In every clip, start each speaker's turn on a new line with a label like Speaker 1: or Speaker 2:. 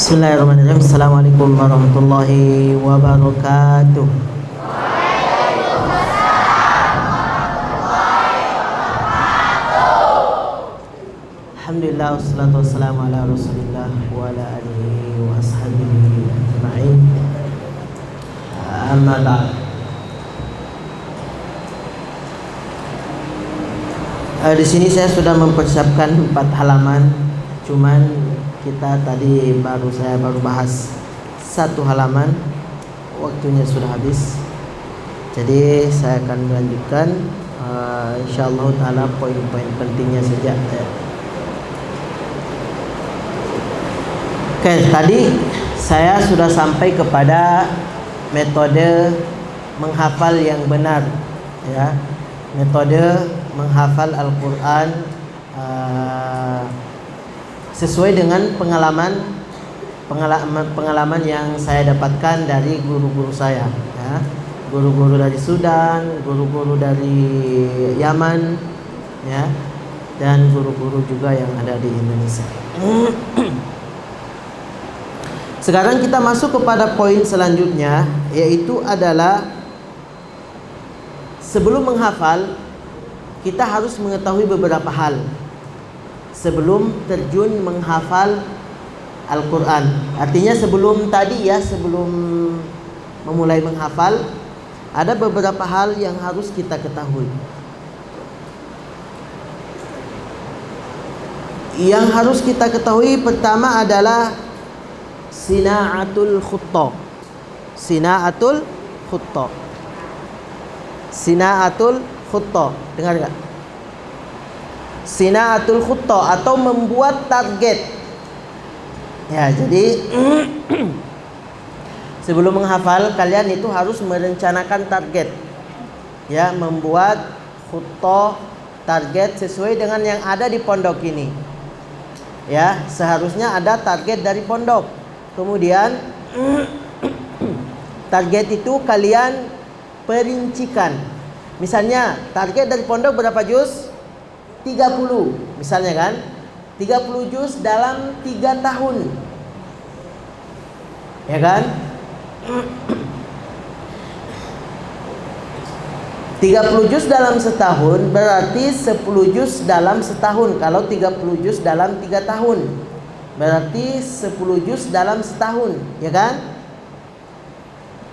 Speaker 1: Bismillahirrahmanirrahim. Assalamualaikum warahmatullahi wabarakatuh. Alhamdulillah, wassalatu wassalamu ala rasulillah wa ala alihi wa ashabihi ajma'in. Amma ba'd. Di sini saya sudah mempersiapkan 4 halaman, cuman saya baru bahas 1 halaman, waktunya sudah habis. Jadi saya akan melanjutkan insyaallah taala poin-poin pentingnya saja. Oke, tadi saya sudah sampai kepada metode menghafal yang benar, ya. Metode menghafal Al-Qur'an sesuai dengan pengalaman yang saya dapatkan dari guru-guru saya, ya. Guru-guru dari Sudan, guru-guru dari Yaman, ya, dan guru-guru juga yang ada di Indonesia. Sekarang kita masuk kepada poin selanjutnya, yaitu adalah sebelum menghafal kita harus mengetahui beberapa hal sebelum terjun menghafal Al-Quran. Artinya sebelum memulai menghafal, ada beberapa hal yang harus kita ketahui. Yang harus kita ketahui pertama adalah sina'atul khutta. Sina'atul khutta. Sina'atul khutta. Dengar enggak? Sina'atul khutta atau membuat target. Ya, jadi sebelum menghafal kalian itu harus merencanakan target. Ya, membuat khutta, target sesuai dengan yang ada di pondok ini. Ya, seharusnya ada target dari pondok. Kemudian target itu kalian perincikan. Misalnya target dari pondok berapa juz? 30 misalnya kan, 30 juz dalam 3 tahun, ya kan? 30 juz dalam setahun berarti 10 juz dalam setahun. Kalau 30 juz dalam 3 tahun berarti 10 juz dalam setahun, ya kan?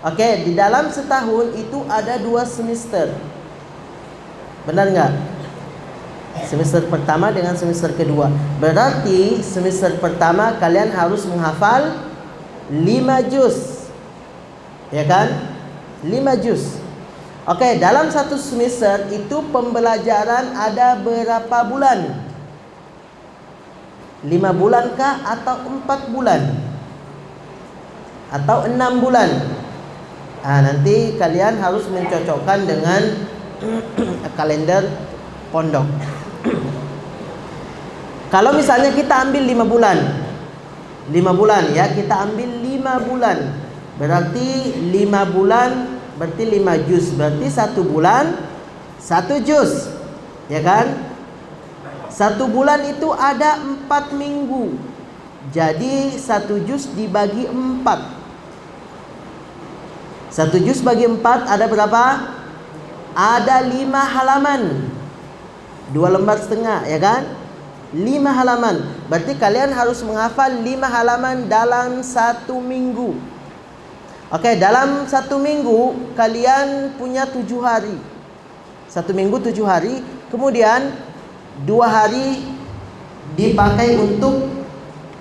Speaker 1: Oke, di dalam setahun itu ada 2 semester. Benar nggak? Semester pertama dengan semester kedua. Berarti semester pertama kalian harus menghafal 5 juz, ya kan? 5 juz. Oke, dalam 1 semester itu pembelajaran ada berapa bulan? 5 bulan kah atau 4 bulan? Atau 6 bulan? Nanti kalian harus mencocokkan dengan kalender pondok. Kalau misalnya kita ambil 5 bulan, 5 bulan ya, kita ambil 5 bulan. Berarti 5 bulan berarti 5 juz. Berarti 1 bulan 1 juz, ya kan? 1 bulan itu ada 4 minggu. Jadi 1 juz dibagi 4. 1 juz bagi 4 ada berapa? Ada 5 halaman. 2 lembar setengah, ya kan? 5 halaman. Berarti kalian harus menghafal 5 halaman dalam 1 minggu. Oke, dalam 1 minggu kalian punya 7 hari. 1 minggu 7 hari. Kemudian 2 hari dipakai untuk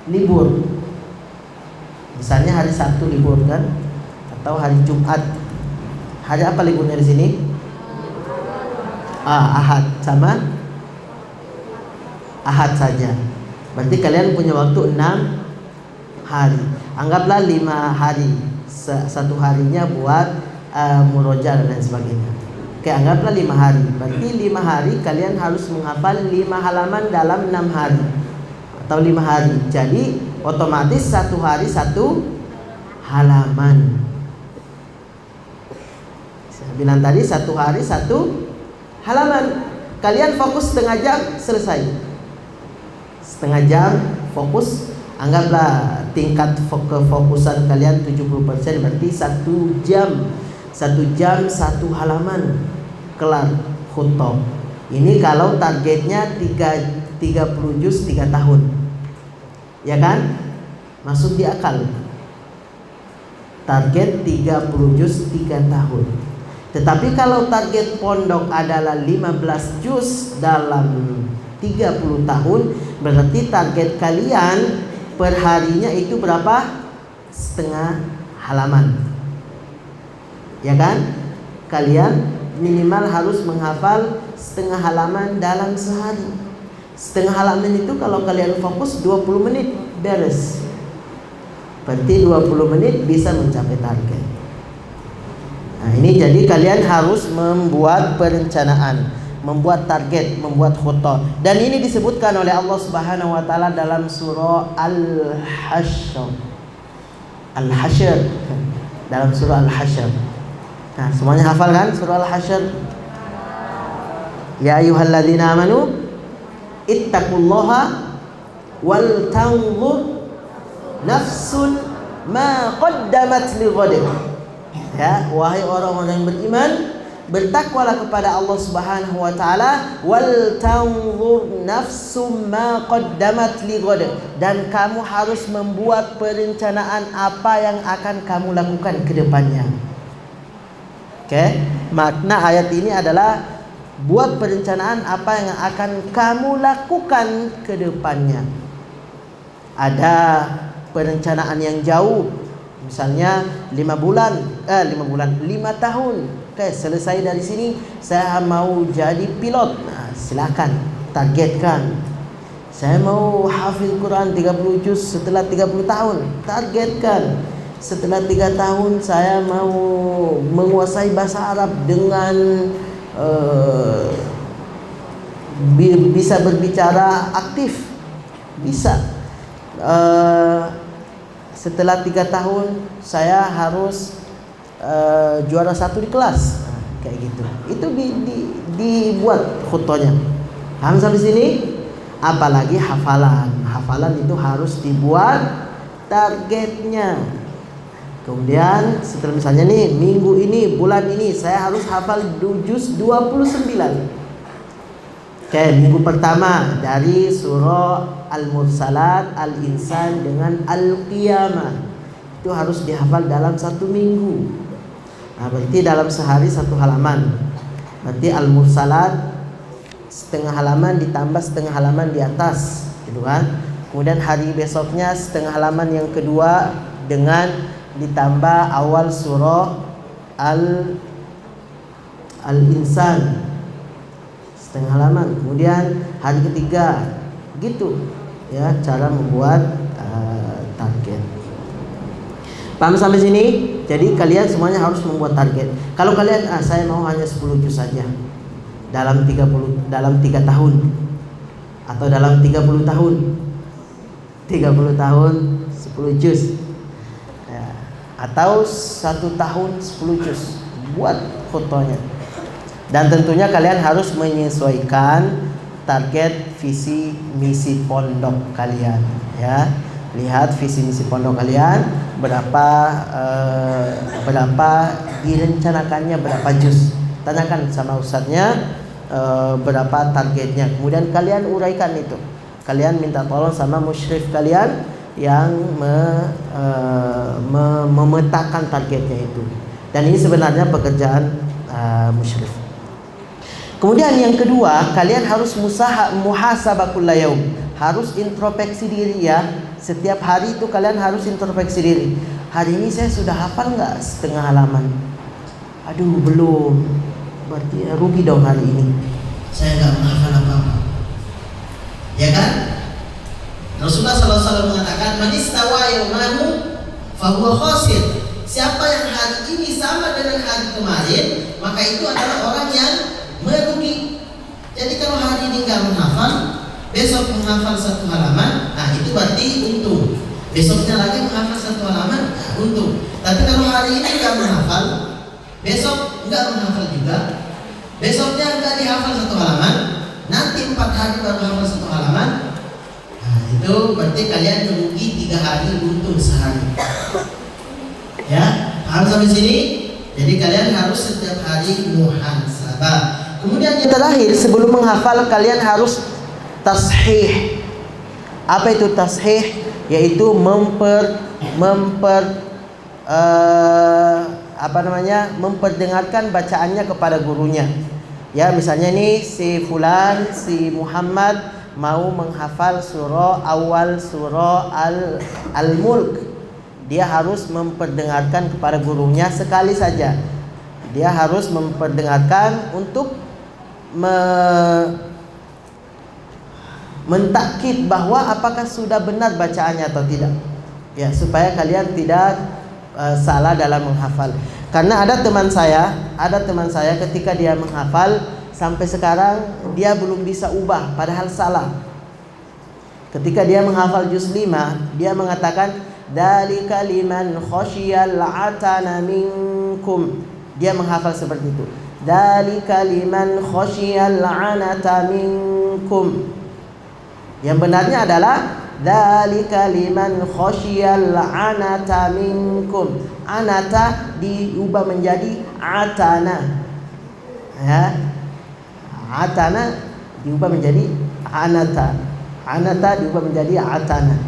Speaker 1: libur. Misalnya hari Sabtu libur kan? Atau hari Jumat. Hari apa liburnya di sini? Ahad sama Ahad saja. Berarti kalian punya waktu 6 hari. Anggaplah 5 hari. 1 harinya buat murojaah dan lain sebagainya. Oke, anggaplah 5 hari. Berarti 5 hari kalian harus menghafal 5 halaman dalam 6 hari atau 5 hari. Jadi otomatis 1 hari 1 halaman. Saya bilang tadi 1 hari 1 halaman. Kalian fokus setengah jam selesai. Setengah jam fokus Anggaplah tingkat kefokusan kalian 70%, berarti 1 jam 1 halaman kelar khutbah. Ini kalau targetnya 30 juz 3 tahun. Ya kan? Masuk di akal. Target 30 juz 3 tahun. Tetapi kalau target pondok adalah 15 juz dalam 30 tahun, berarti target kalian per harinya itu berapa? Setengah halaman. Ya kan? Kalian minimal harus menghafal setengah halaman dalam sehari. Setengah halaman itu kalau kalian fokus 20 menit beres. Berarti 20 menit bisa mencapai target. Nah, ini jadi kalian harus membuat perencanaan, membuat target, membuat khutbah. Dan ini disebutkan oleh Allah Subhanahu wa taala dalam surah Al-Hasyr. Al-Hasyr. Dalam surah Al-Hasyr. Nah, semuanya hafal kan surah Al-Hasyr? Ya ayyuhalladzina amanu ittaqullaha wal tanzur nafsun ma qaddamat lighad. Ya, wahai orang-orang yang beriman, bertakwalah kepada Allah Subhanahu wa taala, wal tanzur nafsum ma qaddamat lighad, dan kamu harus membuat perencanaan apa yang akan kamu lakukan ke depannya. Oke, makna ayat ini adalah buat perencanaan apa yang akan kamu lakukan ke depannya. Ada perencanaan yang jauh, misalnya 5 tahun. Oke, selesai dari sini saya mau jadi pilot. Nah, silakan targetkan. Saya mau hafil Quran 30 juz setelah 30 tahun. Targetkan. Setelah 3 tahun saya mau menguasai bahasa Arab dengan bisa berbicara aktif. Bisa. Setelah 3 tahun saya harus juara 1 di kelas. Nah, kayak gitu. Itu dibuat khutbahnya. Paham sampai sini? Apalagi hafalan. Hafalan itu harus dibuat targetnya. Kemudian setelah misalnya nih minggu ini, bulan ini saya harus hafal juz 29. Oke, minggu pertama dari surah Al-Mursalat, Al-Insan dengan Al-Qiyamah. Itu harus dihafal dalam 1 minggu. Nah, berarti dalam sehari 1 halaman. Berarti Al-Mursalat setengah halaman ditambah setengah halaman di atas, gitu kan? Kemudian hari besoknya setengah halaman yang kedua dengan ditambah awal surah Al-Insan setengah halaman. Kemudian hari ketiga, gitu ya cara membuat target. Paham sampai sini? Jadi kalian semuanya harus membuat target. Kalau kalian saya mau hanya 10 juz saja dalam 3 tahun atau dalam 30 tahun. 30 tahun 10 juz. Atau 1 tahun 10 juz, buat fotonya. Dan tentunya kalian harus menyesuaikan target visi misi pondok kalian, ya. Lihat visi misi pondok kalian berapa direncanakannya berapa juz. Tanyakan sama ustadznya berapa targetnya. Kemudian kalian uraikan itu. Kalian minta tolong sama musyrif kalian yang memetakan targetnya itu. Dan ini sebenarnya pekerjaan musyrif. Kemudian yang kedua, kalian harus muhasabah kulla yaum. Harus introspeksi diri ya. Setiap hari itu kalian harus introspeksi diri. Hari ini saya sudah hafal nggak setengah halaman? Aduh, belum. Berarti rugi dong hari ini. Saya nggak menghafal apa-apa. Ya kan? Rasulullah SAW mengatakan, man istawa yawmahu fahuwa khasir. Siapa yang hari ini sama dengan hari kemarin, maka itu adalah orang yang merugi. Jadi kalau hari ini nggak menghafal, besok menghafal 1 halaman, nah itu berarti untung. Besoknya lagi menghafal 1 halaman, untung. Tapi kalau hari ini nggak menghafal, besok nggak menghafal juga, besoknya nggak dihafal 1 halaman, nanti 4 hari baru hafal 1 halaman. Itu berarti kalian merugi 3 hari, untung sehari. Ya, paham sampai sini? Jadi kalian harus setiap hari muhasabah. Kemudian yang terakhir, sebelum menghafal kalian harus tashih. Apa itu tashih? Yaitu memperdengarkan bacaannya kepada gurunya. Ya, misalnya nih si fulan, si Muhammad mau menghafal awal surah Al-Mulk. Dia harus memperdengarkan kepada gurunya sekali saja. Dia harus memperdengarkan untuk mentakkid bahwa apakah sudah benar bacaannya atau tidak. Ya, supaya kalian tidak salah dalam menghafal. Karena ada teman saya ketika dia menghafal sampai sekarang dia belum bisa ubah padahal salah. Ketika dia menghafal juz 5, dia mengatakan dzalika liman khasyiyal atana minkum. Dia menghafal seperti itu. Dzalika liman khasyiyal anata minkum. Yang benarnya adalah dzalika liman khasyiyal anata minkum. Anata diubah menjadi atana. Ya. Atana diubah menjadi anata. Anata diubah menjadi atana.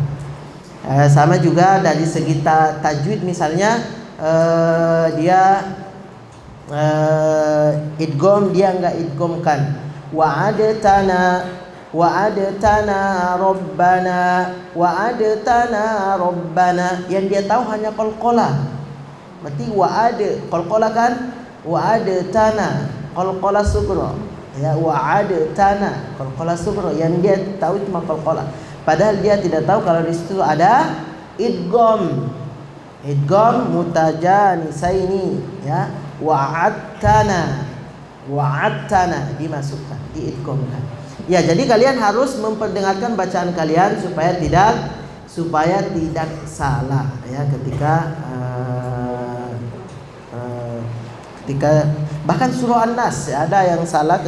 Speaker 1: Sama juga dari segi tajwid, misalnya dia idgham, dia enggak idghamkan. Wa'adtana rabbana, yang dia tahu hanya qalqalah. Berarti qalqalah kan? Wa'adtana qalqalah sughra. Ya, wa'adtana qalqalah sughra, yang dia tahu cuma qalqalah. Padahal dia tidak tahu kalau di situ ada idgham mutajanisaini, ya. Wa'adtana dimasukkan, diidghamkan. Ya, jadi kalian harus memperdengarkan bacaan kalian supaya tidak salah, ya, ketika bahkan surah An-Nas, ya, ada yang salah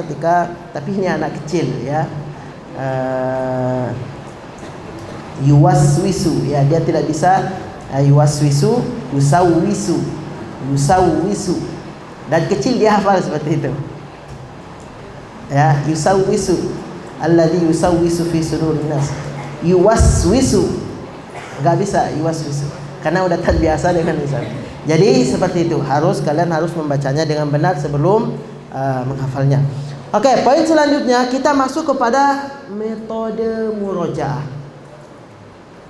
Speaker 1: tapi ini anak kecil, ya. Yuwaswisu, ya, dia tidak bisa yuwaswisu, yusawwisu, dan kecil dia hafal seperti itu, ya. Yusawwisu alladzi yusawwisu fi sudurin nas. Yuwaswisu enggak bisa yuwaswisu karena udah terbiasa dengan misalnya. Jadi seperti itu, kalian harus membacanya dengan benar sebelum menghafalnya. Oke, poin selanjutnya kita masuk kepada metode murojaah.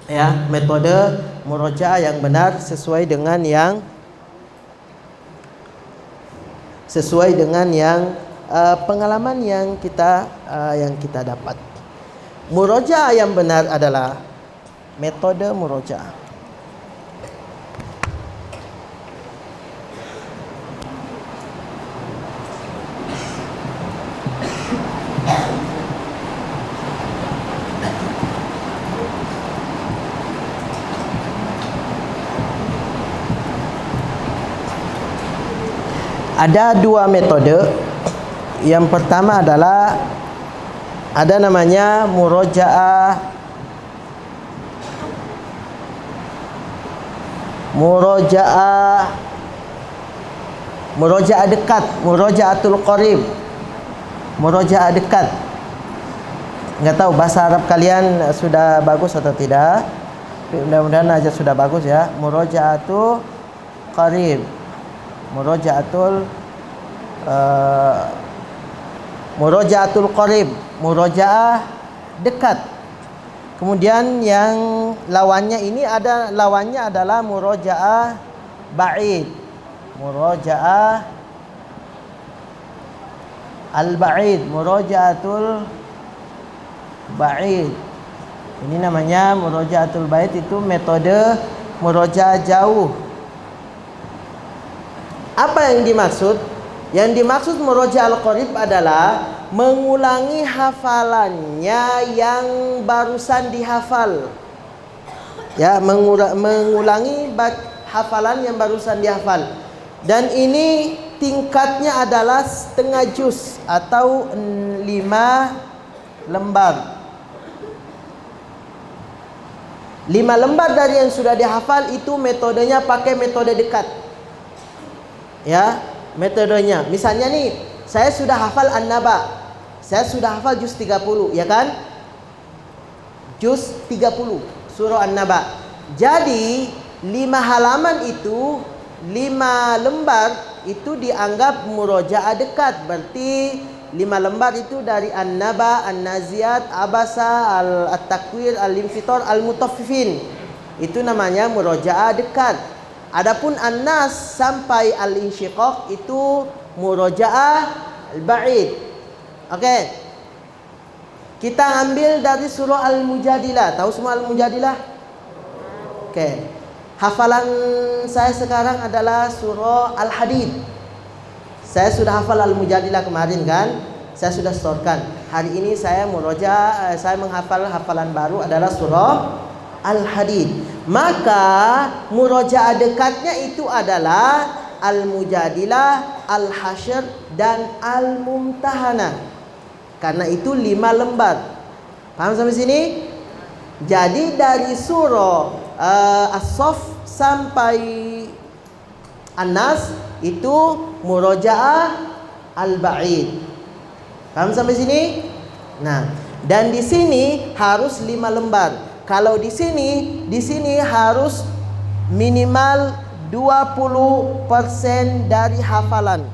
Speaker 1: Ya, metode murojaah yang benar sesuai dengan pengalaman yang kita dapat. Murojaah yang benar adalah metode murojaah. Ada 2 metode. Yang pertama adalah ada namanya murojaah dekat, murojaatul qarib, murojaah dekat. Enggak tahu bahasa Arab kalian sudah bagus atau tidak. Mudah-mudahan aja sudah bagus, ya. Murojaatul qarib, murojaatul qarib, murojaah dekat. Kemudian yang lawannya adalah murojaah ba'id, murojaah al-ba'id, murojaatul ba'id. Ini namanya murojaatul ba'id, itu metode murojaah jauh. Apa yang dimaksud? Yang dimaksud murojaah al-qarib adalah mengulangi hafalannya yang barusan dihafal. Ya, mengulangi hafalan yang barusan dihafal. Dan ini tingkatnya adalah setengah juz atau 5 lembar. 5 lembar dari yang sudah dihafal itu metodenya pakai metode dekat. Ya, metodenya. Misalnya nih, saya sudah hafal An-Naba. Saya sudah hafal juz 30, ya kan? Juz 30 surah An-Naba. Jadi 5 halaman itu, 5 lembar itu dianggap murojaah dekat. Berarti 5 lembar itu dari An-Naba, An-Naziat, Abasa, At-Takwir, Al-Infitar, Al-Mutaffifin. Itu namanya murojaah dekat. Adapun An-Nas sampai Al-Insyiqaq itu murojaah al-ba'id. Oke. Kita ambil dari surah Al-Mujadilah. Tahu semua Al-Mujadilah? Oke. Hafalan saya sekarang adalah surah Al-Hadid. Saya sudah hafal Al-Mujadilah kemarin kan? Saya sudah setorkan. Hari ini saya saya menghafal hafalan baru adalah surah Al-Hadid. Maka murojaah dekatnya itu adalah Al-Mujadilah, Al-Hasyr dan Al-Mumtahanah. Karena itu 5 lembar. Paham sampai sini? Jadi dari surah As-Saff sampai An-Nas itu murojaah al-ba'id. Paham sampai sini? Nah, dan di sini harus 5 lembar. Kalau di sini harus minimal 20% dari hafalan.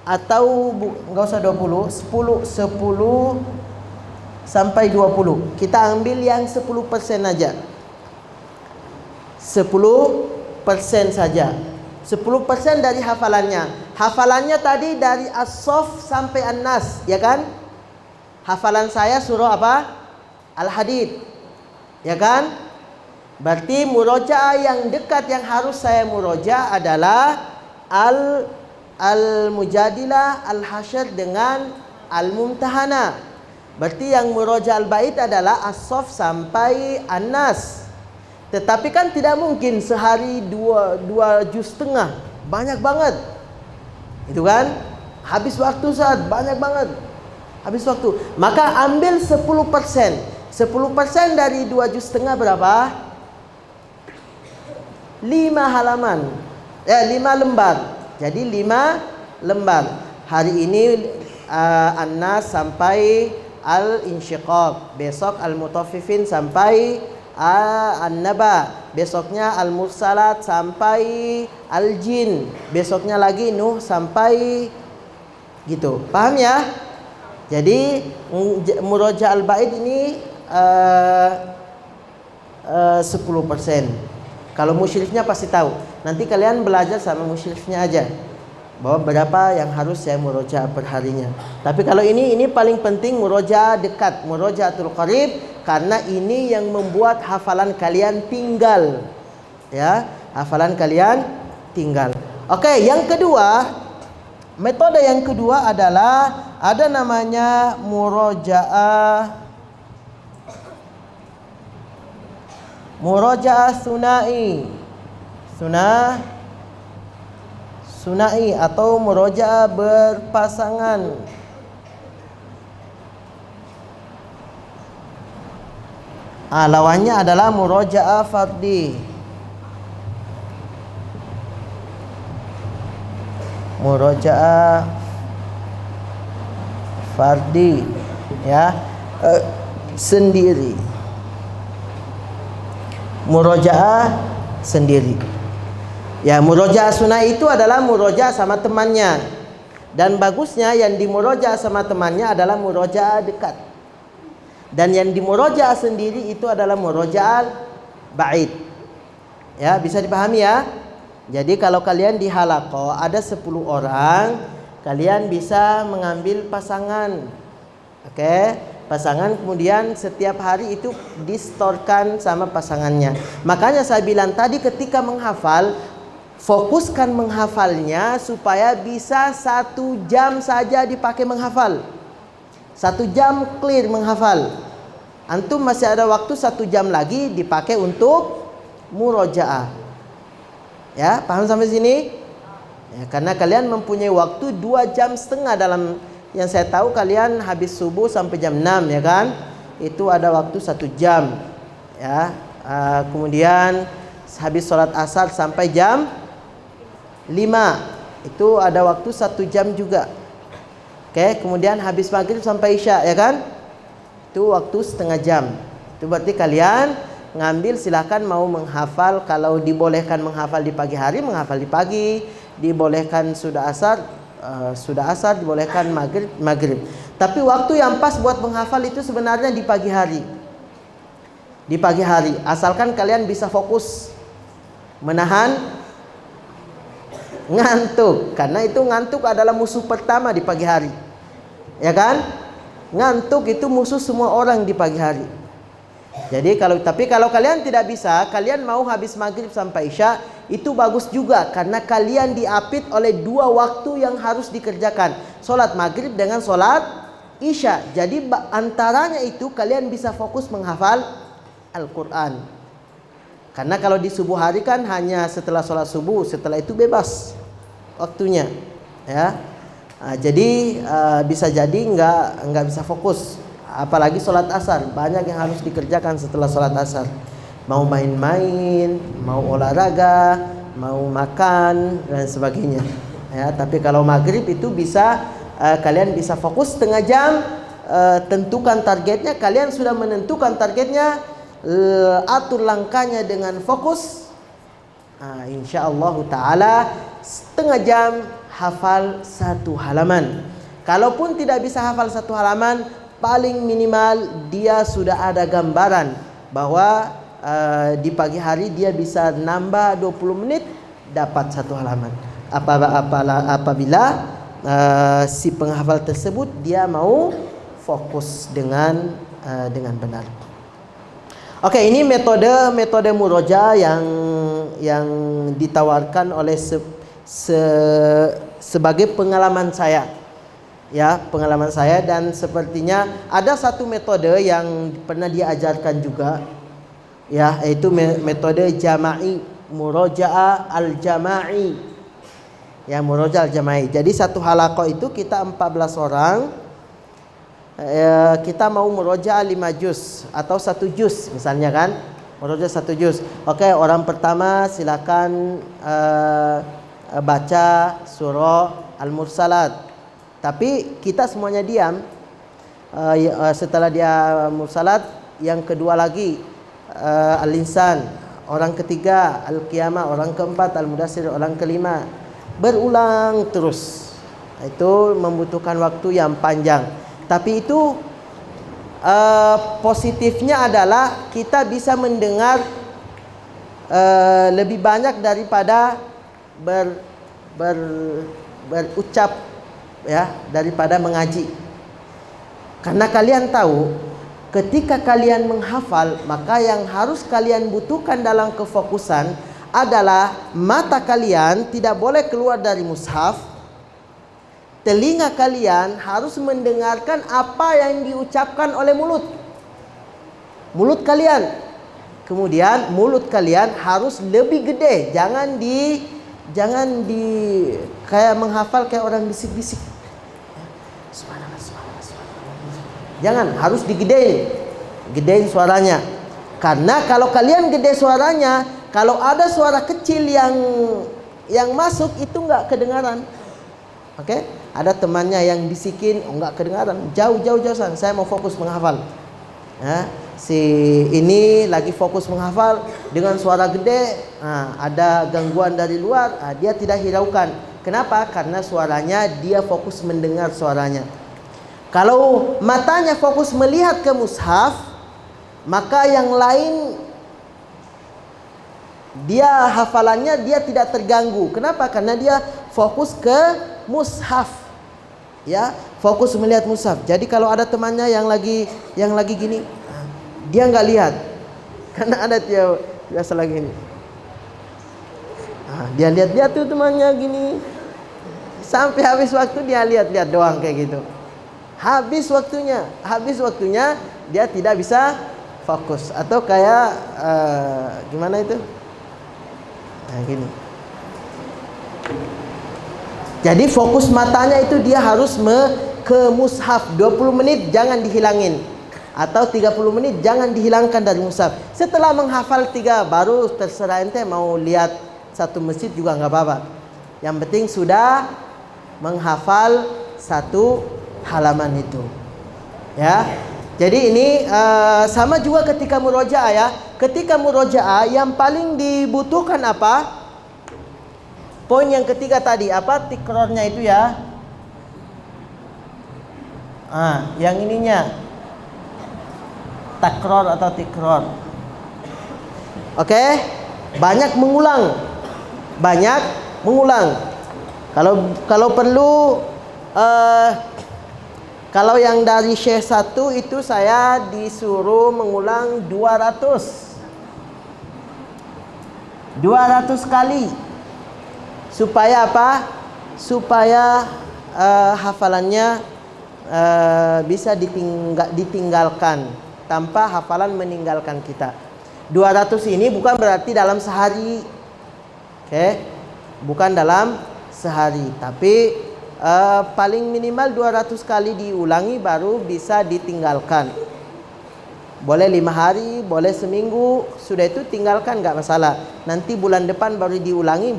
Speaker 1: Atau enggak usah 20, 10 sampai 20. Kita ambil yang 10% aja. 10% saja. 10% dari hafalannya. Hafalannya tadi dari As-Saff sampai An-Nas, ya kan? Hafalan saya surah apa? Al-Hadid. Ya kan? Berarti murojaah yang dekat yang harus saya murojaah adalah Al-Mujadilah, Al-Hasyr dengan Al-Mumtahanah. Berarti yang murojaah al-bait adalah As-Saff sampai An-Nas. Tetapi kan tidak mungkin sehari 2 juz setengah. Banyak banget. Itu kan? Habis waktu saat banyak banget. Habis waktu. Maka ambil 10%. 10% dari 2 juz setengah berapa? 5 halaman. 5 lembar. Jadi 5 lembar. Hari ini An-Nas sampai Al-Insyiqaq. Besok Al-Mutaffifin sampai An-Naba. Besoknya Al-Mursalat sampai Al-Jin. Besoknya lagi Nuh sampai gitu. Paham ya? Jadi murojaah al-ba'id ini 10%. Kalau musyrifnya pasti tahu. Nanti kalian belajar sama musyrifnya aja bahwa berapa yang harus saya murojaah per harinya. Tapi kalau ini paling penting murojaah dekat, murojaatul qarib, karena ini yang membuat hafalan kalian tinggal. Ya, hafalan kalian tinggal. Oke, yang kedua, metode yang kedua adalah ada namanya murojaah sunai atau murojaah berpasangan. Lawannya adalah murojaah fardi. Murojaah fardi, ya, sendiri. Murojaah sendiri. Ya, murojaah sunnah itu adalah murojaah sama temannya. Dan bagusnya yang dimurojaah sama temannya adalah murojaah dekat. Dan yang dimurojaah sendiri itu adalah murojaah ba'id. Ya, bisa dipahami ya? Jadi kalau kalian di halaqah ada 10 orang, kalian bisa mengambil pasangan. Oke? Pasangan, kemudian setiap hari itu distorkan sama pasangannya. Makanya saya bilang tadi ketika menghafal, fokuskan menghafalnya supaya bisa 1 jam saja dipakai menghafal. 1 jam clear menghafal. Antum masih ada waktu 1 jam lagi dipakai untuk murojaah. Ya, paham sampai sini? Ya, karena kalian mempunyai waktu 2,5 jam dalam yang saya tahu kalian habis subuh sampai jam 6, ya kan? Itu ada waktu 1 jam. ya. Kemudian habis sholat asar sampai jam 5, itu ada waktu 1 jam juga. Oke, kemudian habis maghrib sampai isya, ya kan, itu waktu setengah jam. Itu berarti kalian ngambil, silakan mau menghafal. Kalau dibolehkan menghafal di pagi hari, menghafal di pagi. Dibolehkan sudah asar, dibolehkan maghrib. Tapi waktu yang pas buat menghafal itu sebenarnya di pagi hari. Di pagi hari, asalkan kalian bisa fokus, menahan ngantuk, karena itu ngantuk adalah musuh pertama di pagi hari, ya kan? Ngantuk itu musuh semua orang di pagi hari. Jadi kalau kalian tidak bisa, kalian mau habis maghrib sampai isya, itu bagus juga, karena kalian diapit oleh 2 waktu yang harus dikerjakan, sholat maghrib dengan sholat isya. Jadi antaranya itu kalian bisa fokus menghafal Al-Quran. Karena kalau di subuh hari kan hanya setelah sholat subuh, setelah itu bebas waktunya, ya. Jadi bisa jadi nggak bisa fokus. Apalagi sholat asar, banyak yang harus dikerjakan setelah sholat asar. Mau main-main, mau olahraga, mau makan dan sebagainya, ya. Tapi kalau maghrib itu bisa, kalian bisa fokus setengah jam. Tentukan targetnya, kalian sudah menentukan targetnya, atur langkahnya dengan fokus. Insyaallah ta'ala setengah jam hafal 1 halaman. Kalaupun tidak bisa hafal 1 halaman, paling minimal dia sudah ada gambaran bahwa di pagi hari dia bisa nambah 20 menit dapat 1 halaman. Apabila si penghafal tersebut dia mau fokus dengan benar. Oke, ini metode muroja yang ditawarkan oleh sebagai pengalaman saya. Ya, pengalaman saya, dan sepertinya ada satu metode yang pernah diajarkan juga, ya, yaitu metode jama'i, murojaah al-jama'i. Ya, murojaah al-jama'i. Jadi satu halaqah itu kita 14 orang. Kita mau murojaah 5 juz atau 1 juz misalnya kan. Murojaah 1 juz. Oke, orang pertama silakan baca surah Al-Mursalat. Tapi kita semuanya diam. Setelah dia Mursalat, yang kedua lagi Al-Insan, orang ketiga Al-Qiyamah, orang keempat Al-Mudassir, orang kelima. Berulang terus. Itu membutuhkan waktu yang panjang. Tapi itu positifnya adalah kita bisa mendengar lebih banyak daripada berucap, ya, daripada mengaji. Karena kalian tahu, ketika kalian menghafal, maka yang harus kalian butuhkan dalam kefokusan adalah mata kalian tidak boleh keluar dari mushaf. Telinga kalian harus mendengarkan apa yang diucapkan oleh mulut kalian. Kemudian mulut kalian harus lebih gede, jangan di kayak menghafal kayak orang bisik-bisik. Subhanallah, subhanallah, subhanallah. Jangan, harus gedein suaranya. Karena kalau kalian gede suaranya, kalau ada suara kecil yang masuk itu nggak kedengaran. Oke? Ada temannya yang bisikin, nggak kedengaran. Jauh sana. Saya mau fokus menghafal. Ya, si ini lagi fokus menghafal dengan suara gede. Ada gangguan dari luar, dia tidak hiraukan. Kenapa? Karena suaranya dia fokus mendengar suaranya. Kalau matanya fokus melihat ke mushaf, maka yang lain dia hafalannya dia tidak terganggu. Kenapa? Karena dia fokus ke mushaf. Ya, fokus melihat mushaf. Jadi kalau ada temannya yang lagi gini, dia nggak lihat. Karena ada dia biasa lagi ini. Dia lihat tuh temannya gini. Sampai habis waktu dia lihat doang kayak gitu. Habis waktunya dia tidak bisa fokus, atau kayak gimana itu? Gini. Jadi fokus matanya itu dia harus ke mushaf 20 menit, jangan dihilangin. Atau 30 menit jangan dihilangkan dari mushaf. Setelah menghafal 3 baru terserah ente mau lihat satu masjid juga nggak apa-apa. Yang penting sudah menghafal satu halaman itu. Ya. Jadi ini sama juga ketika murojaah ya. Ketika murojaah yang paling dibutuhkan apa? Poin yang ketiga tadi apa? Tikrornya itu ya. Yang ininya takror atau tikror. Oke? Banyak mengulang. Kalau perlu kalau yang dari Syekh 1 itu saya disuruh mengulang 200 kali. Supaya apa? Supaya hafalannya bisa ditinggalkan tanpa hafalan meninggalkan kita. 200 ini bukan berarti dalam sehari. Oke? Bukan dalam sehari, tapi paling minimal 200 kali diulangi baru bisa ditinggalkan. Boleh 5 hari, boleh seminggu, sudah itu tinggalkan nggak masalah. Nanti bulan depan baru diulangi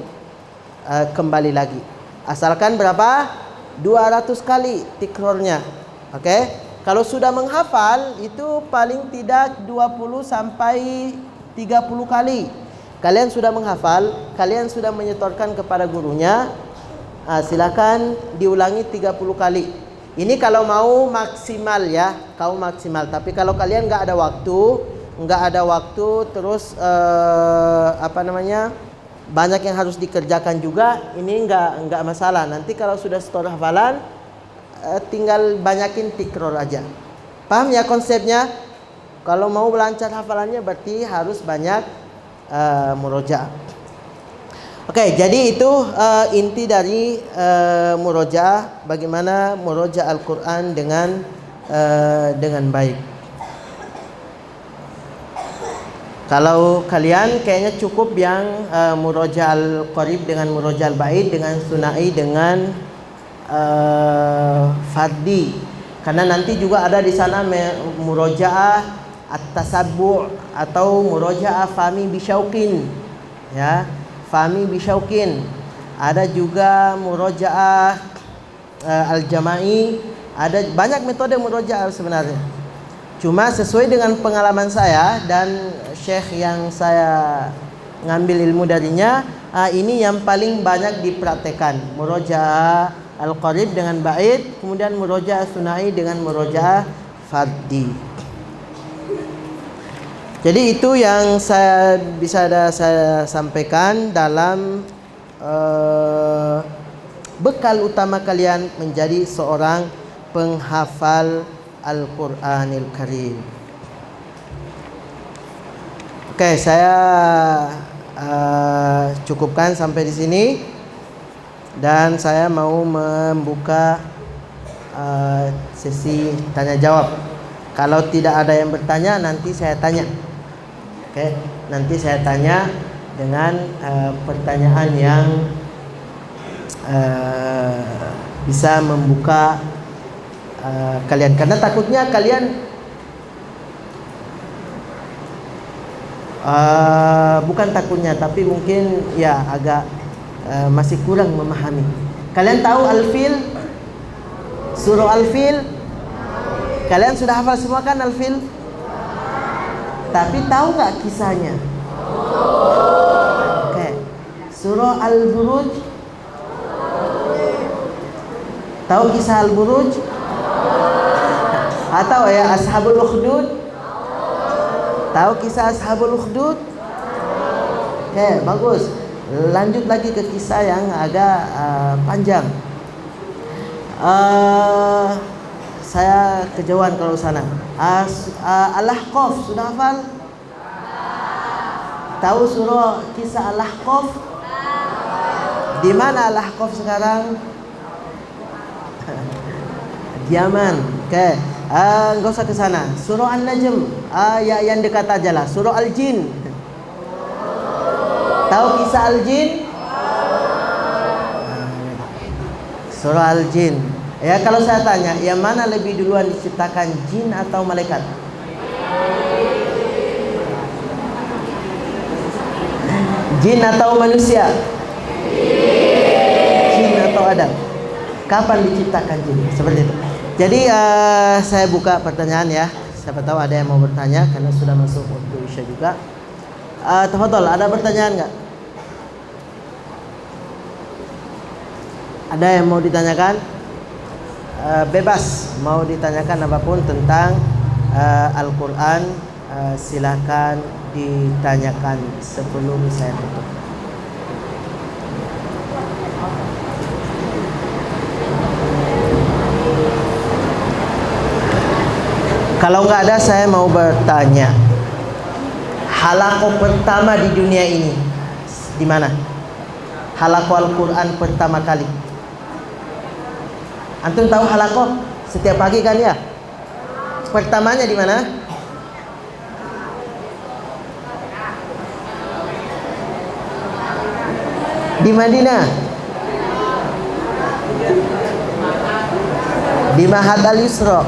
Speaker 1: kembali lagi. Asalkan berapa? 200 kali tikrornya. Oke? Kalau sudah menghafal itu paling tidak 20 sampai 30 kali. Kalian sudah menghafal, kalian sudah menyetorkan kepada gurunya. Silakan diulangi 30 kali. Ini kalau mau maksimal ya, kau maksimal. Tapi kalau kalian nggak ada waktu, terus banyak yang harus dikerjakan juga, ini nggak masalah. Nanti kalau sudah setor hafalan, tinggal banyakin tikror aja. Paham ya konsepnya? Kalau mau lancar hafalannya berarti harus banyak murojaah. Oke, jadi itu inti dari murojaah, bagaimana murojaah Al-Qur'an dengan baik. Kalau kalian kayaknya cukup yang murojaah Al-Qarib dengan murojaah Al-Ba'id dengan Sunai dengan Faddi. Karena nanti juga ada di sana murojaah At-Tasabbu' atau murojaah Fahmi Bisyauqin. Ya. Fahmi Bisyauqin. Ada juga murojaah Al-Jama'i. Ada banyak metode murojaah sebenarnya. Cuma sesuai dengan pengalaman saya dan syekh yang saya ngambil ilmu darinya, ini yang paling banyak dipraktekkan. Murojaah Al-Qarib dengan Ba'id, kemudian murojaah Sunai dengan murojaah Faddi. Jadi itu yang saya bisa saya sampaikan dalam bekal utama kalian menjadi seorang penghafal Al-Qur'anil Karim. Oke, saya cukupkan sampai di sini. Dan saya mau membuka sesi tanya jawab. Kalau tidak ada yang bertanya, nanti saya tanya. Oke, nanti saya tanya dengan pertanyaan yang bisa membuka kalian. Karena takutnya kalian bukan takutnya, tapi mungkin ya agak masih kurang memahami. Kalian tahu Al-Fil? Surah Al-Fil? Kalian sudah hafal semua kan Al-Fil? Tapi tahu nggak kisahnya? Oke. Surah Al-Buruj? Tahu kisah Al-Buruj? Atau ya Ashabul Ukhdud? Tahu kisah Ashabul Ukhdud? Oke, bagus. Lanjut lagi ke kisah yang agak panjang. Saya kejauhan kalau sana. Al-Ahqaf sudah hafal? Tahu surah kisah Al-Ahqaf? Di mana Al-Ahqaf sekarang? Di Yaman. Oke. Enggak usah ke sana. Surah An-Najm, yang dekat aja lah. Surah Al-Jin. Tahu kisah Al-Jin? Surah Al-Jin. Ya, kalau saya tanya, yang mana lebih duluan diciptakan, jin atau malaikat? Jin atau manusia? Jin atau Adam? Kapan diciptakan jin? Seperti itu. Jadi saya buka pertanyaan ya. Siapa tahu ada yang mau bertanya karena sudah masuk waktu isya juga. Tafadhol, ada pertanyaan nggak? Ada yang mau ditanyakan? Bebas mau ditanyakan apapun tentang Al-Quran, silakan ditanyakan sebelum saya tutup. Kalau nggak ada, saya mau bertanya. Halaqah pertama di dunia ini di mana? Halaqah Al-Quran pertama kali. Antum tahu halaqah setiap pagi kan ya? Pertamanya di mana? Di Madinah. Di Ma'had Al-Yusra.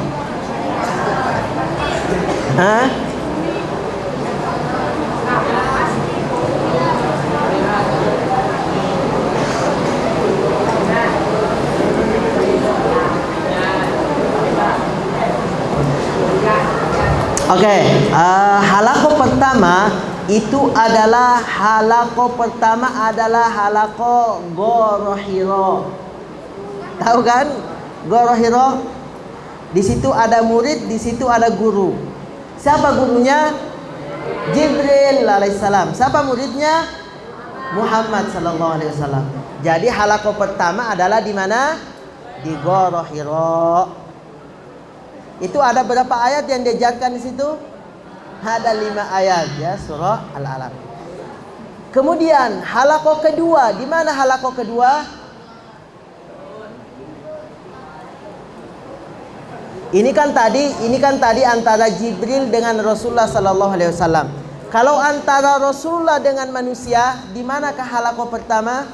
Speaker 1: Hah? Oke, halaqah pertama itu adalah halaqah Gor Hira. Tahu kan? Gor Hira. Di situ ada murid, di situ ada guru. Siapa gurunya? Jibril alaihissalam. Siapa muridnya? Muhammad sallallahu alaihi wasallam. Jadi halaqah pertama adalah di mana? Di Gor Hira. Itu ada berapa ayat yang diajarkan di situ? Ada 5 ayat ya, surah Al-Alaq. Kemudian halaqah kedua, di mana halaqah kedua? Ini kan tadi antara Jibril dengan Rasulullah sallallahu alaihi wasallam. Kalau antara Rasulullah dengan manusia, di manakah halaqah pertama?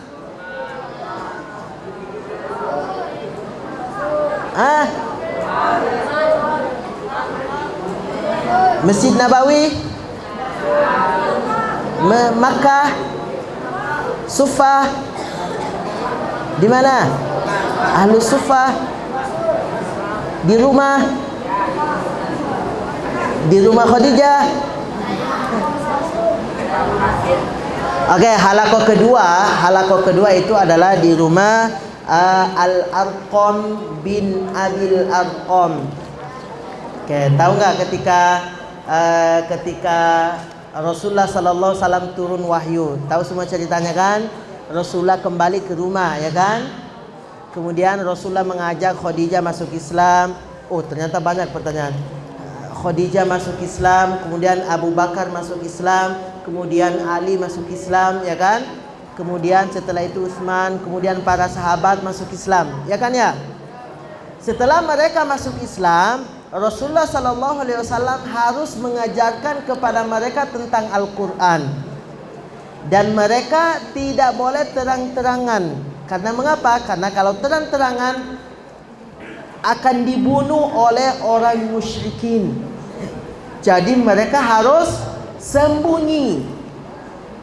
Speaker 1: Masjid Nabawi, Makkah, Sufa. Di mana? Ahlus Sufa. Di rumah Khadijah. Oke, halaqah kedua itu adalah di rumah Al-Arqam bin Abil Arqam. Oke, tahu nggak ketika Rasulullah sallallahu alaihi wasallam turun wahyu, tahu semua ceritanya kan? Rasulullah kembali ke rumah, ya kan? Kemudian Rasulullah mengajak Khadijah masuk Islam. Oh, ternyata banyak pertanyaan. Khadijah masuk Islam, kemudian Abu Bakar masuk Islam, kemudian Ali masuk Islam, ya kan? Kemudian setelah itu Utsman, kemudian para sahabat masuk Islam, ya kan ya? Setelah mereka masuk Islam, Rasulullah sallallahu alaihi wasallam harus mengajarkan kepada mereka tentang Al-Qur'an. Dan mereka tidak boleh terang-terangan. Karena mengapa? Karena kalau terang-terangan akan dibunuh oleh orang musyrikin. Jadi mereka harus sembunyi.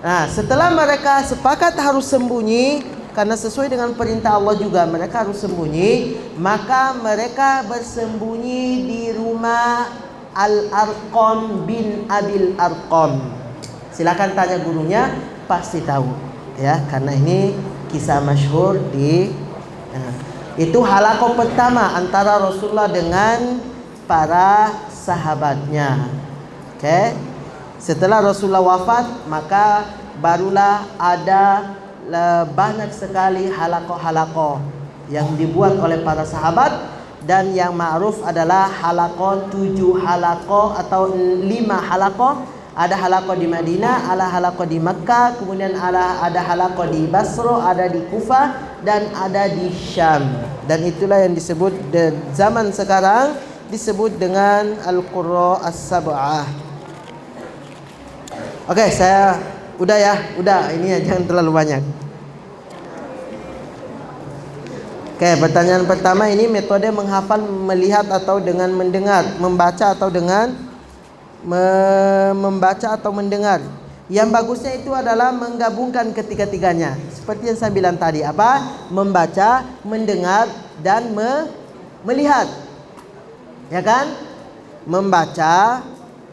Speaker 1: Nah, setelah mereka sepakat harus sembunyi, karena sesuai dengan perintah Allah juga mereka harus sembunyi, maka mereka bersembunyi di rumah Al-Arqam bin Abil Arqam. Silakan tanya gurunya, pasti tahu ya, karena ini kisah masyhur itu halaqah pertama antara Rasulullah dengan para sahabatnya. Oke. Setelah Rasulullah wafat, maka barulah ada banyak sekali halaqah yang dibuat oleh para sahabat, dan yang ma'ruf adalah halaqah 7 halaqah atau 5 halaqah. Ada halaqah di Madinah, ada halaqah di Makkah, kemudian ada halaqah di Basra, ada di Kufah, dan ada di Syam. Dan itulah yang disebut zaman sekarang disebut dengan Al-Qurra As-Sab'ah. Oke, saya udah ini ya, jangan terlalu banyak. Oke, pertanyaan pertama ini metode menghafal melihat atau dengan mendengar, membaca atau dengan membaca atau mendengar. Yang bagusnya itu adalah menggabungkan ketiga-tiganya. Seperti yang saya bilang tadi, apa? Membaca, mendengar, dan melihat. Ya kan? Membaca,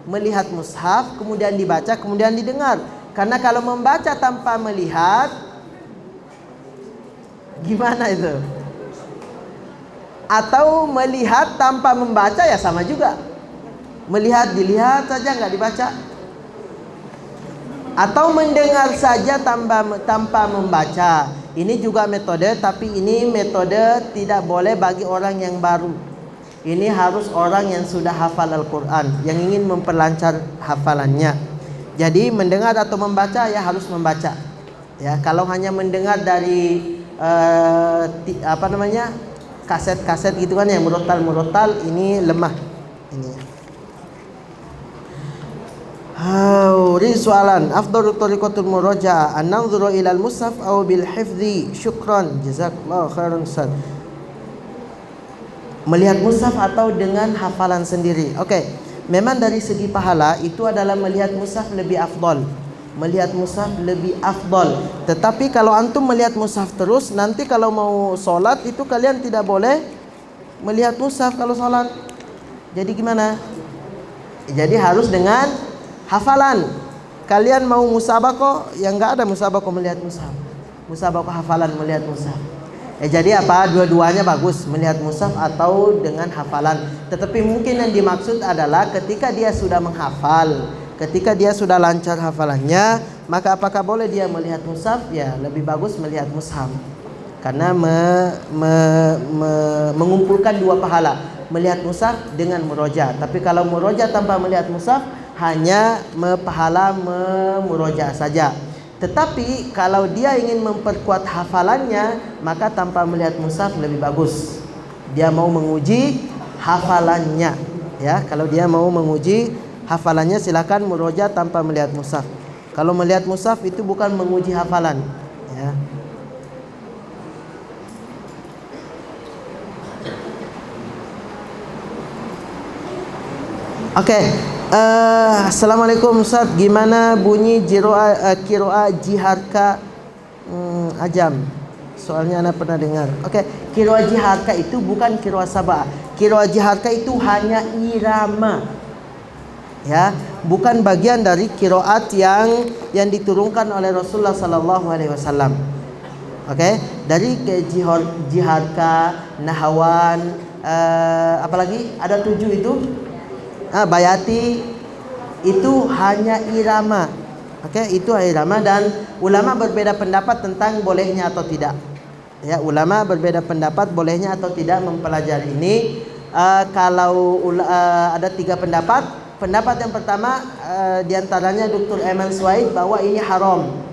Speaker 1: melihat mushaf, kemudian dibaca, kemudian didengar. Karena kalau membaca tanpa melihat, gimana itu? Atau melihat tanpa membaca, ya sama juga. Melihat dilihat saja, nggak dibaca. Atau mendengar saja tanpa membaca. Ini juga metode, tapi ini metode tidak boleh bagi orang yang baru. Ini harus orang yang sudah hafal Al-Quran, yang ingin memperlancar hafalannya. Jadi mendengar atau membaca, ya harus membaca. Ya, kalau hanya mendengar dari kaset-kaset gitu kan, yang murotal, ini lemah. Ini. Ini soalan, afdalu tariqatul murajaah an nanzura ila al-mushaf aw bil hifdzi? Syukran, jazakallahu khairan Ustaz. Melihat mushaf atau dengan hafalan sendiri. Oke. Memang dari segi pahala itu adalah melihat mushaf lebih afdal. Melihat mushaf lebih afdal. Tetapi kalau antum melihat mushaf terus, nanti kalau mau sholat itu kalian tidak boleh melihat mushaf kalau sholat. Jadi gimana? Jadi harus dengan hafalan. Kalian mau musabaqah, yang enggak ada musabaqah melihat mushaf. Musabaqah hafalan melihat mushaf. Jadi apa? Dua-duanya bagus, melihat mushaf atau dengan hafalan. Tetapi mungkin yang dimaksud adalah ketika dia sudah menghafal, ketika dia sudah lancar hafalannya, maka apakah boleh dia melihat mushaf? Ya, lebih bagus melihat mushaf. Karena mengumpulkan dua pahala, melihat mushaf dengan muroja. Tapi kalau muroja tanpa melihat mushaf, hanya pahala memuroja saja. Tetapi kalau dia ingin memperkuat hafalannya, maka tanpa melihat mushaf lebih bagus. Dia mau menguji hafalannya, ya. Kalau dia mau menguji hafalannya, silakan muroja tanpa melihat mushaf. Kalau melihat mushaf itu bukan menguji hafalan, ya. Oke. Assalamualaikum Ustaz, gimana bunyi kiroa jiharka ajam? Soalnya anak pernah dengar. Oke, kiroa jiharka itu bukan kiroa sabah. Kiroa jiharka itu hanya irama, ya, bukan bagian dari kiroat yang diturunkan oleh Rasulullah Sallallahu Alaihi Wasallam. Oke, dari jiharka, nahawan, apalagi ada 7 itu. Bayati itu hanya irama. Oke, itu irama, dan ulama berbeda pendapat tentang bolehnya atau tidak. Ya, ulama berbeda pendapat bolehnya atau tidak mempelajari ini. Kalau ada 3 pendapat. Pendapat yang pertama diantaranya Dr. Eman Swaid bahwa ini haram.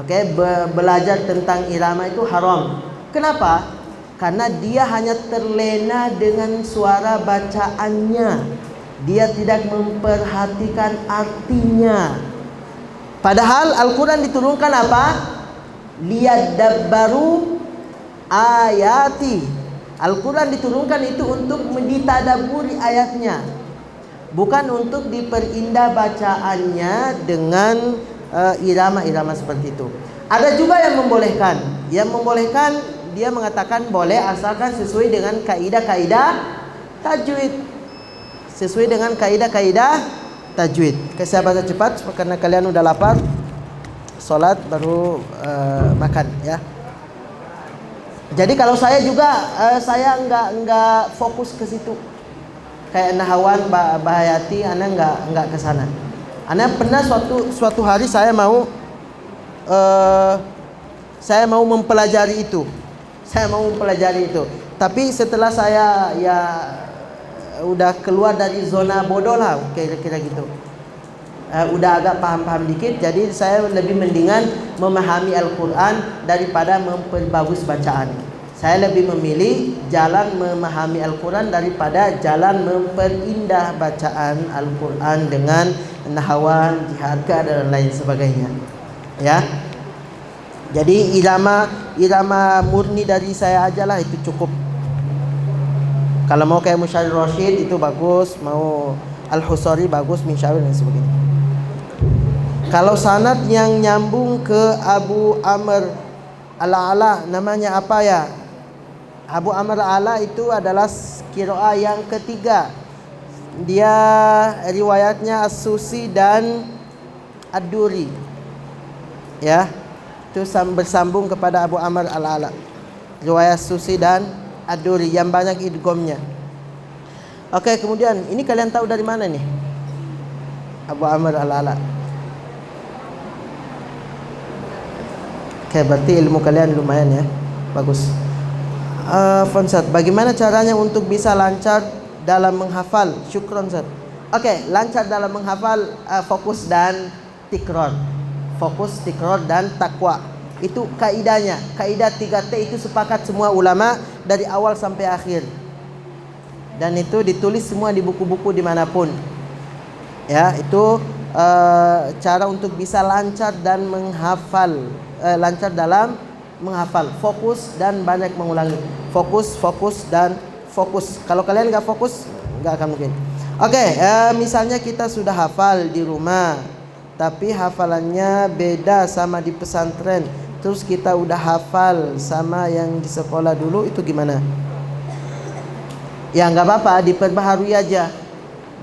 Speaker 1: Oke, belajar tentang irama itu haram. Kenapa? Karena dia hanya terlena dengan suara bacaannya. Dia tidak memperhatikan artinya. Padahal Al-Quran diturunkan apa? Liyadabbaru ayati. Al-Quran diturunkan itu untuk ditadaburi ayatnya, bukan untuk diperindah bacaannya dengan irama-irama seperti itu. Ada juga yang membolehkan. Yang membolehkan, dia mengatakan boleh asalkan sesuai dengan kaidah-kaidah tajwid. Sesuai dengan kaidah-kaidah tajwid. Saya baca cepat karena kalian udah lapar. Salat baru makan, ya. Jadi kalau saya juga saya enggak fokus ke situ. Kayak Nahawan, Bahayati, ana enggak ke sana. Ana pernah suatu hari saya mau mempelajari itu. Tapi setelah saya udah keluar dari zona bodoh lah, kira-kira gitu. Udah agak paham-paham dikit, jadi saya lebih mendingan memahami Al-Quran daripada memperbagus bacaan. Saya lebih memilih jalan memahami Al-Quran daripada jalan memperindah bacaan Al-Quran dengan nahawan, jiharka, dan lain sebagainya, ya. Jadi irama murni dari saya aja lah, itu cukup. Kalau mau kayak Musyair Rasyid itu bagus, mau Al-Husari bagus, min Syawir dan sebagainya. Kalau sanad yang nyambung ke Abu Amr Al-Ala namanya apa ya? Abu Amr Al-Ala itu adalah qiraah yang ketiga. Dia riwayatnya As-Susi dan Ad-Duri. Ya. Itu bersambung kepada Abu Amr Al-Ala. Riwayat Susi dan Ad-Duri yang banyak idghamnya. Oke, kemudian ini kalian tahu dari mana nih? Abu Amr Al-Ala. Oke, berarti ilmu kalian lumayan ya. Bagus. Fonsat, bagaimana caranya untuk bisa lancar dalam menghafal? Syukron, Ustaz. Oke, lancar dalam menghafal, fokus dan tikror. Fokus, tikror dan takwa. Itu kaidahnya. Kaidah 3T itu sepakat semua ulama dari awal sampai akhir. Dan itu ditulis semua di buku-buku dimanapun. Ya, itu cara untuk bisa lancar dan menghafal. Lancar dalam menghafal, fokus dan banyak mengulangi. Fokus, fokus dan fokus. Kalau kalian nggak fokus, nggak akan mungkin. Oke, misalnya kita sudah hafal di rumah, tapi hafalannya beda sama di pesantren. Terus kita udah hafal sama yang di sekolah dulu, itu gimana? Ya nggak apa-apa, diperbaharui aja.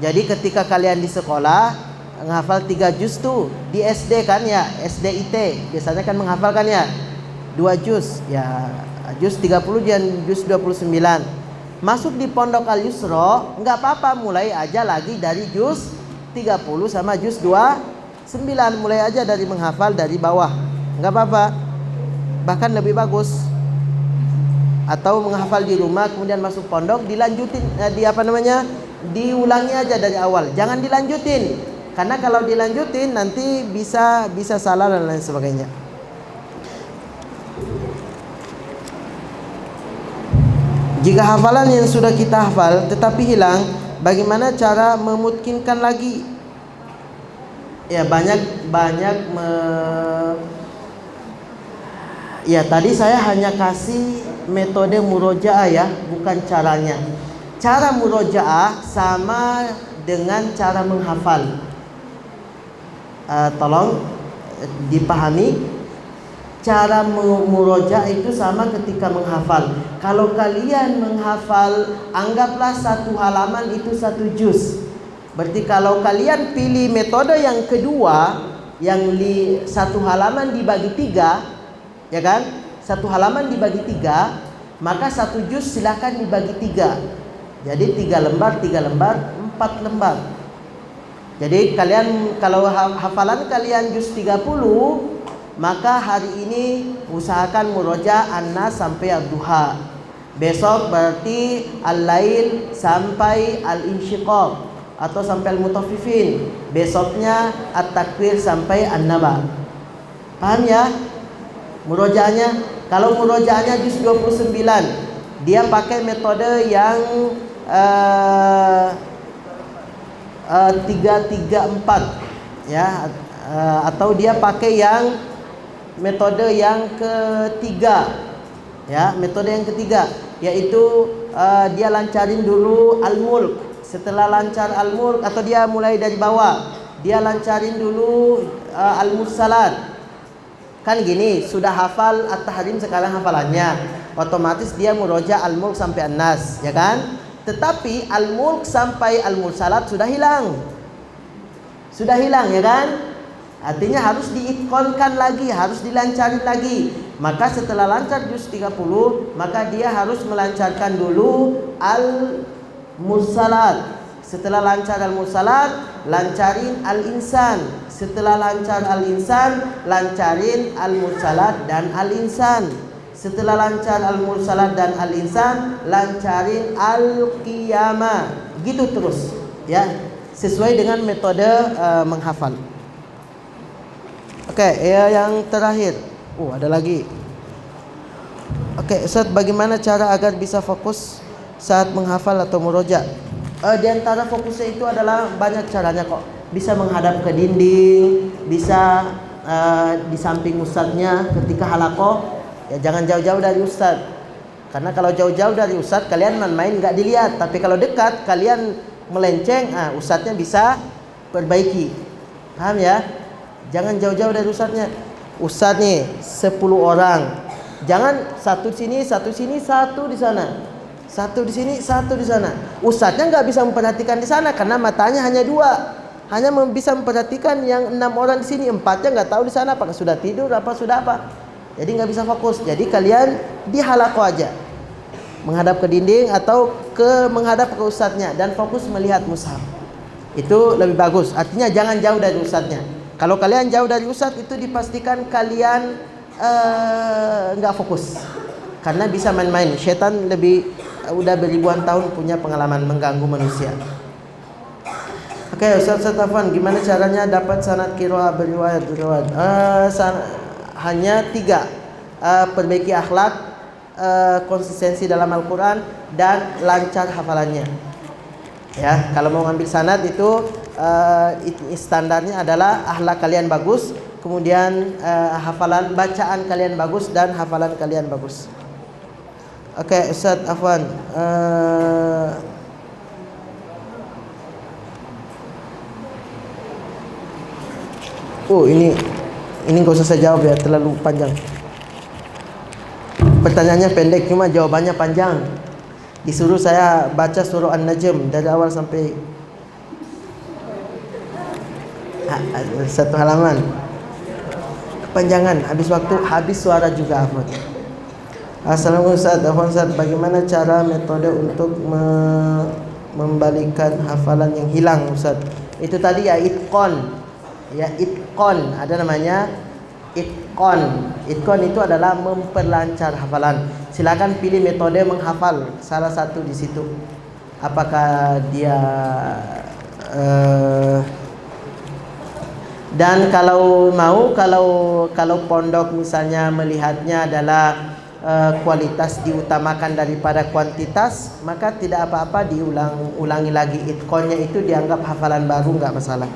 Speaker 1: Jadi ketika kalian di sekolah menghafal 3 juz tuh di SD kan ya, SDIT biasanya kan menghafalkan ya 2 juz ya, juz 30 dan juz 29. Masuk di Pondok Al Yusra nggak apa-apa, mulai aja lagi dari juz 30 sama juz 29, mulai aja dari menghafal dari bawah, nggak apa-apa, bahkan lebih bagus. Atau menghafal di rumah kemudian masuk pondok dilanjutin, diulangi aja dari awal, jangan dilanjutin. Karena kalau dilanjutin nanti bisa salah dan lain sebagainya. Jika hafalan yang sudah kita hafal tetapi hilang, bagaimana cara memutkinkan lagi? Ya ya tadi saya hanya kasih metode murojaah ya, bukan caranya. Cara murojaah sama dengan cara menghafal. Tolong dipahami, cara murojaah itu sama ketika menghafal. Kalau kalian menghafal, anggaplah 1 halaman itu 1 juz. Berarti kalau kalian pilih metode yang kedua, yang 1 halaman dibagi 3, ya kan? 1 halaman dibagi 3, maka 1 juz silahkan dibagi 3. Jadi 3 lembar, 3 lembar, 4 lembar. Jadi kalian kalau hafalan kalian juz 30, maka hari ini usahakan murojaah An-Nas sampai Ad-Duha. Besok berarti Al-Lail sampai Al-Insyiqaq atau sampai Al-Mutaffifin. Besoknya At-Takwir sampai An-Naba. Paham ya? Murojaahnya. Kalau murojaahnya juz 29, dia pakai metode yang 3-3-4 ya, atau dia pakai yang metode yang ketiga ya, metode yang ketiga yaitu dia lancarin dulu Al-Mulk. Setelah lancar Al-Mulk, atau dia mulai dari bawah, dia lancarin dulu Al-Mursalat. Kan gini, sudah hafal At-Tahrim sekarang hafalannya, otomatis dia murojaah Al-Mulk sampai An-Nas, ya kan? Tetapi Al-Mulk sampai Al-Mursalat sudah hilang. Sudah hilang ya kan? Artinya harus diitqonkan lagi, harus dilancarin lagi. Maka setelah lancar juz 30, maka dia harus melancarkan dulu Al-Mursalat. Setelah lancar Al-Mursalat, lancarin Al-Insan. Setelah lancar Al-Insan, lancarin Al-Mursalat dan Al-Insan. Setelah lancar Al-Mursalat dan Al-Insan, lancarin Al-Qiyamah. Gitu terus ya, sesuai dengan metode menghafal. Oke, yang terakhir. Ada lagi. Oke, Ustaz, bagaimana cara agar bisa fokus saat menghafal atau murojaah? Di antara fokusnya itu adalah banyak caranya kok. Bisa menghadap ke dinding, bisa di samping ustadznya ketika halaqah. Ya jangan jauh-jauh dari ustadz. Karena kalau jauh-jauh dari ustadz, kalian main-main nggak dilihat. Tapi kalau dekat, kalian melenceng, ustadznya bisa perbaiki. Paham ya? Jangan jauh-jauh dari ustadznya. Ustadz nih 10 orang, jangan satu sini, satu sini, satu di sana, satu di sini, satu di sana. Ustadznya nggak bisa memperhatikan di sana karena matanya hanya 2, hanya bisa memperhatikan yang 6 orang di sini, 4-nya nggak tahu di sana apakah sudah tidur apa sudah apa. Jadi nggak bisa fokus. Jadi kalian di halaqah aja, menghadap ke dinding atau menghadap ke ustadznya dan fokus melihat mushaf. Itu lebih bagus. Artinya jangan jauh dari ustadznya. Kalau kalian jauh dari ustadz itu dipastikan kalian nggak fokus, karena bisa main-main. Setan udah beribuan tahun punya pengalaman mengganggu manusia. Oke, Ustaz Afwan, gimana caranya dapat sanad qiraah beriwayat? Hanya 3, perbaiki akhlak, konsistensi dalam Al-Quran, dan lancar hafalannya. Ya, kalau mau ngambil sanad itu standarnya adalah akhlak kalian bagus, kemudian hafalan bacaan kalian bagus dan hafalan kalian bagus. Oke, Ustaz Afwan, ini nggak usah saya jawab ya, terlalu panjang. Pertanyaannya pendek, cuma jawabannya panjang. Disuruh saya baca surah An-Najm dari awal sampai 1 halaman. Kepanjangan, habis waktu, habis suara juga. Assalamualaikum Ustaz, bagaimana cara metode untuk membalikan hafalan yang hilang, Ustaz? Itu tadi ya itqon. Ya, itqon ada namanya itqon. Itqon itu adalah memperlancar hafalan. Silakan pilih metode menghafal salah satu di situ. Apakah dia dan kalau mau, kalau pondok misalnya melihatnya adalah kualitas diutamakan daripada kuantitas, maka tidak apa-apa diulangi lagi. Itqonnya itu dianggap hafalan baru, nggak masalah.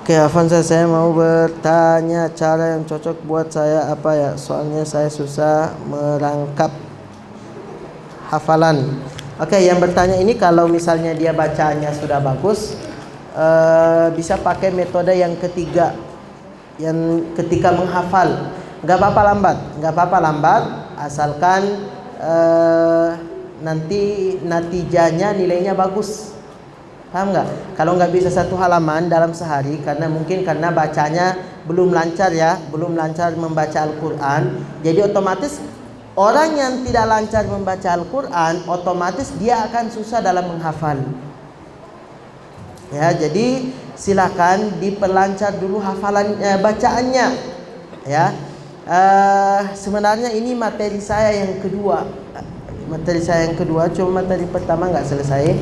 Speaker 1: Oke, Avanza, saya mau bertanya cara yang cocok buat saya apa ya? Soalnya saya susah merangkap hafalan. Oke, yang bertanya ini kalau misalnya dia bacaannya sudah bagus, bisa pakai metode yang ketiga, yang ketika menghafal. Nggak apa-apa lambat, asalkan nanti natijanya nilainya bagus. Paham nggak? Kalau nggak bisa 1 halaman dalam sehari, karena bacanya belum lancar ya, belum lancar membaca Al-Quran. Jadi otomatis orang yang tidak lancar membaca Al-Quran, otomatis dia akan susah dalam menghafal. Ya, jadi silakan diperlancar dulu bacaannya. Ya, sebenarnya ini materi saya yang kedua. Cuma materi pertama nggak selesai.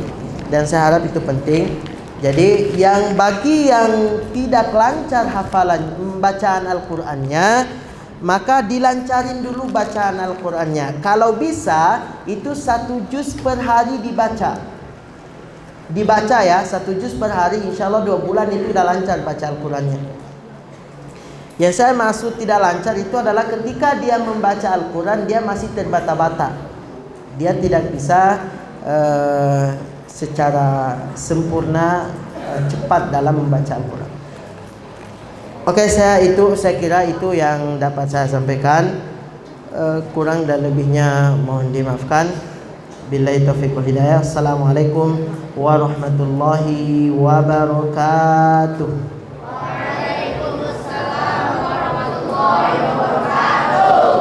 Speaker 1: Dan saya harap itu penting. Jadi bagi yang tidak lancar hafalan bacaan Al-Qurannya, maka dilancarin dulu bacaan Al-Qurannya. Kalau bisa itu 1 juz per hari dibaca ya, 1 juz per hari. Insya Allah 2 bulan itu udah lancar baca Al-Qurannya. Yang saya maksud tidak lancar itu adalah ketika dia membaca Al-Quran, dia masih terbata-bata, dia tidak bisa secara sempurna cepat dalam membaca Al-Quran. Oke, saya kira itu yang dapat saya sampaikan. Kurang dan lebihnya mohon dimaafkan. Billahi taufiq wal hidayah. Assalamualaikum warahmatullahi wabarakatuh.
Speaker 2: Waalaikumsalam warahmatullahi wabarakatuh.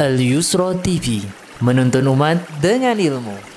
Speaker 2: Al Yusra TV, menuntun umat dengan ilmu.